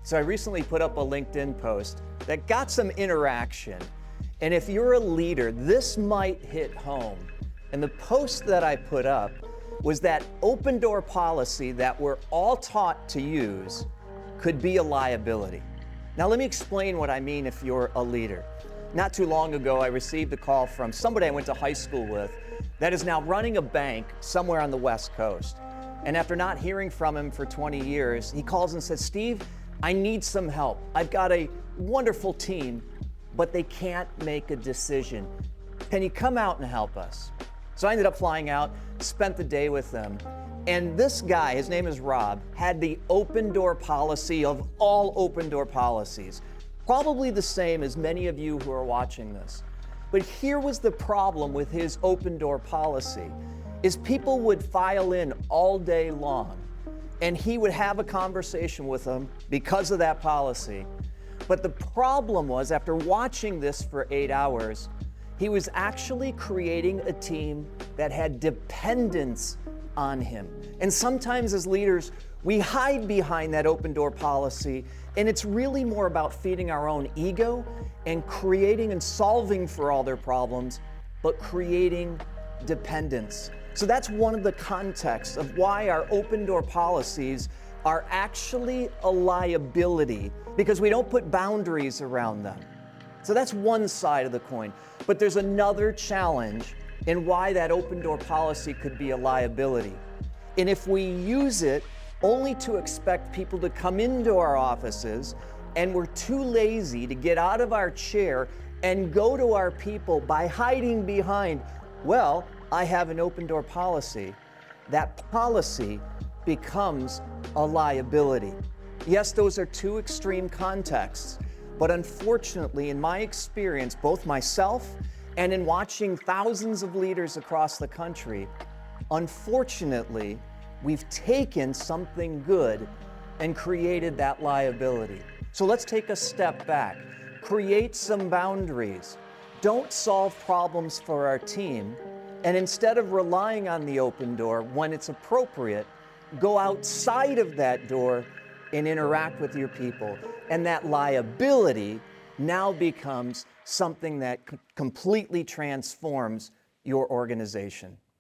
So I recently put up a LinkedIn post that got some interaction. And if you're a leader, this might hit home. And the post that I put up was that open door policy that we're all taught to use could be a liability. Now let me explain what I mean if you're a leader. Not too long ago, I received a call from somebody I went to high school with that is now running a bank somewhere on the West Coast. And after not hearing from him for 20 years, he calls and says, "Steve, I need some help. I've got a wonderful team, but they can't make a decision. Can you come out and help us?" So I ended up flying out, spent the day with them. And this guy, his name is Rob, had the open door policy of all open door policies. Probably the same as many of you who are watching this. But here was the problem with his open door policy, is people would file in all day long, and he would have a conversation with them because of that policy. But the problem was, after watching this for 8 hours, he was actually creating a team that had dependence on him. And sometimes as leaders, we hide behind that open door policy, and it's really more about feeding our own ego and creating and solving for all their problems, but creating dependence. So that's one of the contexts of why our open door policies are actually a liability, because we don't put boundaries around them. So that's one side of the coin. But there's another challenge in why that open door policy could be a liability. And if we use it only to expect people to come into our offices, and we're too lazy to get out of our chair and go to our people by hiding behind, well, I have an open door policy, that policy becomes a liability. Yes, those are two extreme contexts, but unfortunately, in my experience, both myself and in watching thousands of leaders across the country, unfortunately, we've taken something good and created that liability. So let's take a step back. Create some boundaries. Don't solve problems for our team. And instead of relying on the open door when it's appropriate, go outside of that door and interact with your people. And that liability now becomes something that completely transforms your organization.